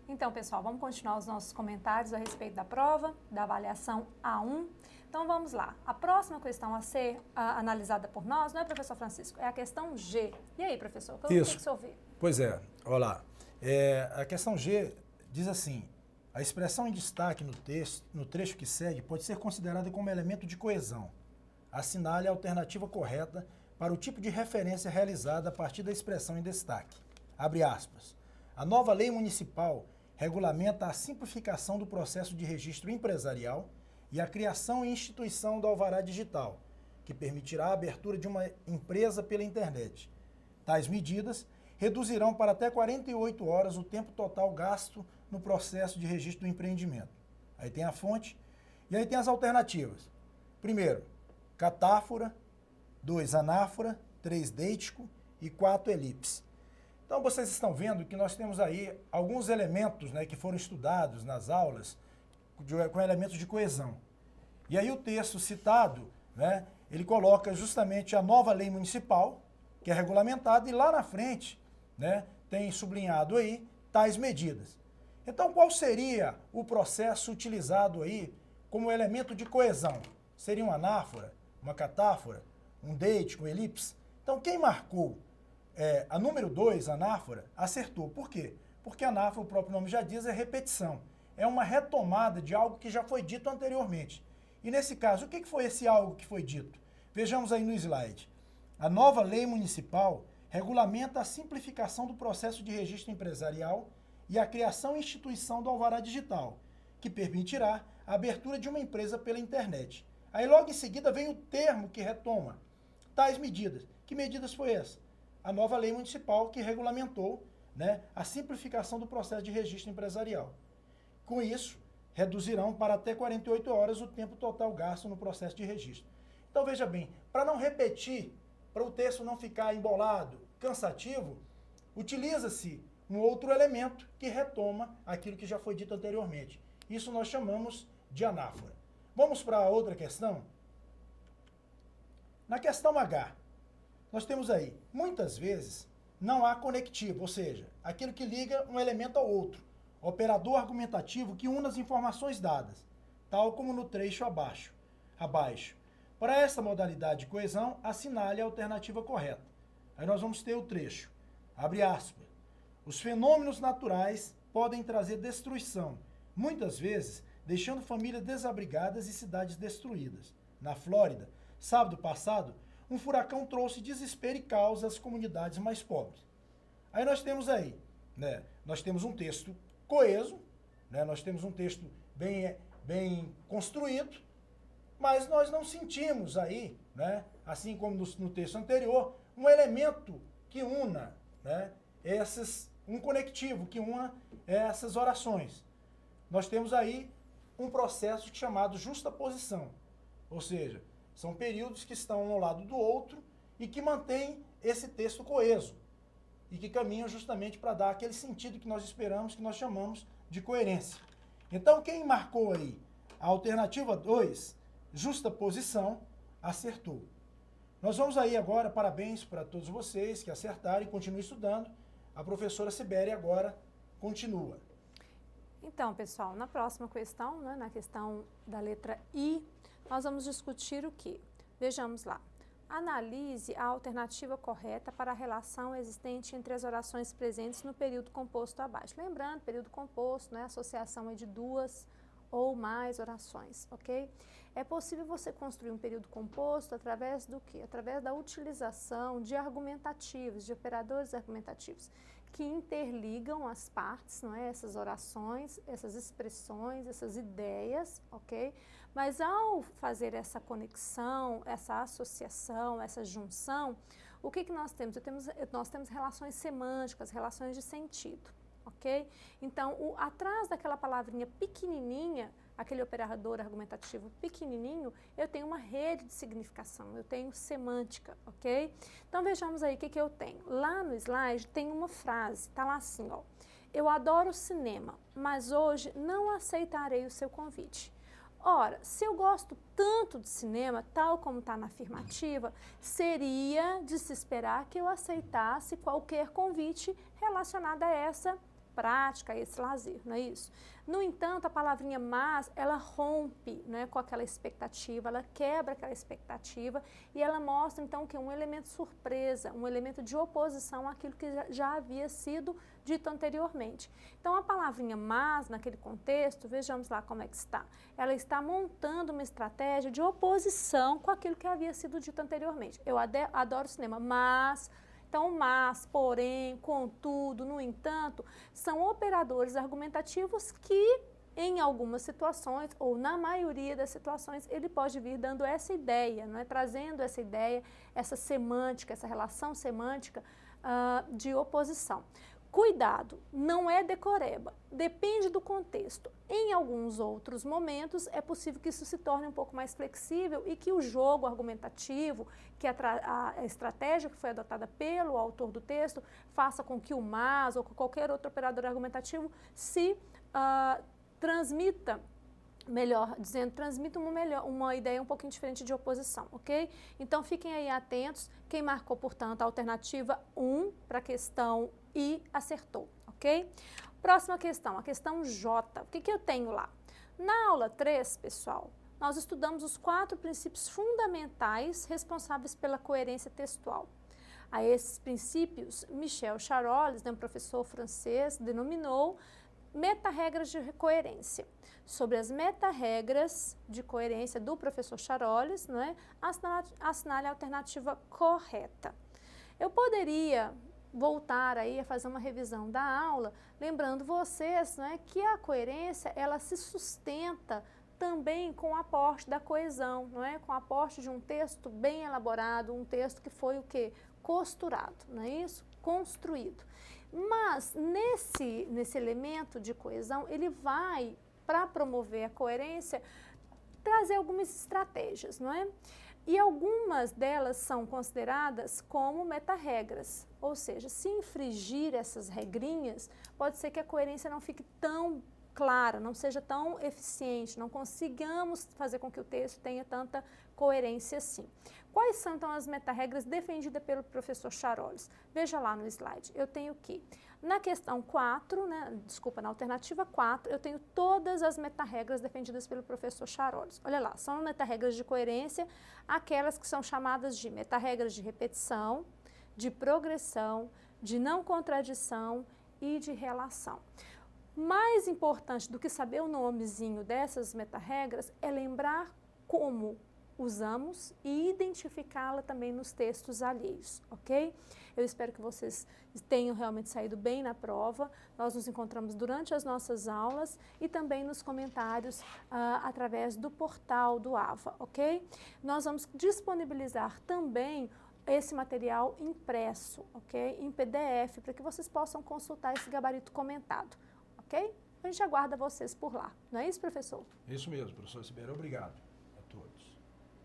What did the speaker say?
Então, pessoal, vamos continuar os nossos comentários a respeito da prova, da avaliação A1. Então, vamos lá. A próxima questão a ser analisada por nós, não é, professor Francisco? É a questão G. E aí, professor, o que o senhor vê? Pois é, olha lá. A questão G diz assim: a expressão em destaque no trecho que segue pode ser considerada como elemento de coesão. Assinale a alternativa correta para o tipo de referência realizada a partir da expressão em destaque. Abre aspas. A nova lei municipal regulamenta a simplificação do processo de registro empresarial e a criação e instituição do alvará digital, que permitirá a abertura de uma empresa pela internet. Tais medidas reduzirão para até 48 horas o tempo total gasto no processo de registro do empreendimento. Aí tem a fonte e aí tem as alternativas. Primeiro, catáfora. 2, anáfora. 3, deítico. E 4, elipse. Então, vocês estão vendo que nós temos aí alguns elementos, né, que foram estudados nas aulas com elementos de coesão. E aí o texto citado, né, ele coloca justamente a nova lei municipal, que é regulamentada, e lá na frente, né, tem sublinhado aí tais medidas. Então, qual seria o processo utilizado aí como elemento de coesão? Seria uma anáfora, uma catáfora, um deítico, um elipse? Então, quem marcou a número 2, anáfora, acertou. Por quê? Porque anáfora, o próprio nome já diz, é repetição. É uma retomada de algo que já foi dito anteriormente. E nesse caso, o que foi esse algo que foi dito? Vejamos aí no slide. A nova lei municipal regulamenta a simplificação do processo de registro empresarial e a criação e instituição do alvará digital, que permitirá a abertura de uma empresa pela internet. Aí logo em seguida vem o termo que retoma tais medidas. Que medidas foi essa? A nova lei municipal que regulamentou, né, a simplificação do processo de registro empresarial. Com isso, reduzirão para até 48 horas o tempo total gasto no processo de registro. Então veja bem, para não repetir, para o texto não ficar embolado, cansativo, utiliza-se um outro elemento que retoma aquilo que já foi dito anteriormente. Isso nós chamamos de anáfora. Vamos para a outra questão? Na questão H, nós temos aí, muitas vezes, não há conectivo, ou seja, aquilo que liga um elemento ao outro, operador argumentativo que une as informações dadas, tal como no trecho abaixo. Para essa modalidade de coesão, assinale a alternativa correta. Aí nós vamos ter o trecho. Abre aspas. Os fenômenos naturais podem trazer destruição, muitas vezes deixando famílias desabrigadas e cidades destruídas. Na Flórida, sábado passado, um furacão trouxe desespero e caos às comunidades mais pobres. Aí nós temos aí, né, nós temos um texto coeso, né, nós temos um texto bem construído, mas nós não sentimos aí, né, assim como no texto anterior, um elemento que una, né, um conectivo que una essas orações. Nós temos aí um processo chamado justaposição, ou seja, são períodos que estão um ao lado do outro e que mantêm esse texto coeso e que caminham justamente para dar aquele sentido que nós esperamos, que nós chamamos de coerência. Então, quem marcou aí a alternativa 2, justaposição, acertou. Nós vamos aí agora, parabéns para todos vocês que acertaram e continuem estudando. A professora Sibéria agora continua. Então, pessoal, na próxima questão, né, na questão da letra I, nós vamos discutir o quê? Vejamos lá. Analise a alternativa correta para a relação existente entre as orações presentes no período composto abaixo. Lembrando, período composto, né, associação de duas ou mais orações, ok? É possível você construir um período composto através do quê? Através da utilização de argumentativos, de operadores argumentativos, que interligam as partes, não é? Essas orações, essas expressões, essas ideias, ok? Mas ao fazer essa conexão, essa associação, essa junção, o que nós temos? Nós temos relações semânticas, relações de sentido, ok? Então, atrás daquela palavrinha pequenininha, aquele operador argumentativo pequenininho, eu tenho uma rede de significação, eu tenho semântica, ok? Então, vejamos aí o que eu tenho. Lá no slide tem uma frase, tá lá assim, ó. Eu adoro cinema, mas hoje não aceitarei o seu convite. Ora, se eu gosto tanto de cinema, tal como está na afirmativa, seria de se esperar que eu aceitasse qualquer convite relacionado a essa prática a esse lazer, não é isso? No entanto, a palavrinha mas, ela rompe, né, com aquela expectativa, ela quebra aquela expectativa e ela mostra, então, que um elemento surpresa, um elemento de oposição àquilo que já havia sido dito anteriormente. Então, a palavrinha mas, naquele contexto, vejamos lá como é que está. Ela está montando uma estratégia de oposição com aquilo que havia sido dito anteriormente. Eu adoro cinema, mas... Então, mas, porém, contudo, no entanto, são operadores argumentativos que, em algumas situações, ou na maioria das situações, ele pode vir dando essa ideia, não é? Trazendo essa ideia, essa semântica, essa relação semântica de oposição. Cuidado, não é decoreba, depende do contexto. Em alguns outros momentos, é possível que isso se torne um pouco mais flexível e que o jogo argumentativo, que a estratégia que foi adotada pelo autor do texto, faça com que o mas ou qualquer outro operador argumentativo se transmita, melhor dizendo, transmita uma ideia um pouquinho diferente de oposição, ok? Então, fiquem aí atentos. Quem marcou, portanto, a alternativa 1 para a questão I acertou, ok? Próxima questão, a questão J. O que eu tenho lá? Na aula 3, pessoal, nós estudamos os 4 princípios fundamentais responsáveis pela coerência textual. A esses princípios, Michel Charolles, um professor francês, denominou meta-regras de coerência. Sobre as meta-regras de coerência do professor Charolles, não é? Assinale a alternativa correta. Eu poderia voltar aí a fazer uma revisão da aula, lembrando vocês, né, que a coerência, ela se sustenta também com o aporte da coesão, não é? Com o aporte de um texto bem elaborado, um texto que foi o quê? Costurado, não é isso? Construído. Mas nesse elemento de coesão, ele vai, para promover a coerência, trazer algumas estratégias, não é? E algumas delas são consideradas como meta-regras, ou seja, se infringir essas regrinhas, pode ser que a coerência não fique tão clara, não seja tão eficiente, não consigamos fazer com que o texto tenha tanta coerência assim. Quais são, então, as meta-regras defendidas pelo professor Charolles? Veja lá no slide, eu tenho que, na questão 4, na alternativa 4, eu tenho todas as meta-regras defendidas pelo professor Charolles. Olha lá, são meta-regras de coerência, aquelas que são chamadas de meta-regras de repetição, de progressão, de não contradição e de relação. Mais importante do que saber o nomezinho dessas meta-regras é lembrar como usamos e identificá-la também nos textos alheios, ok? Eu espero que vocês tenham realmente saído bem na prova. Nós nos encontramos durante as nossas aulas e também nos comentários através do portal do AVA, ok? Nós vamos disponibilizar também esse material impresso, ok? Em PDF, para que vocês possam consultar esse gabarito comentado, ok? A gente aguarda vocês por lá. Não é isso, professor? Isso mesmo, professor Sibeli. Obrigado.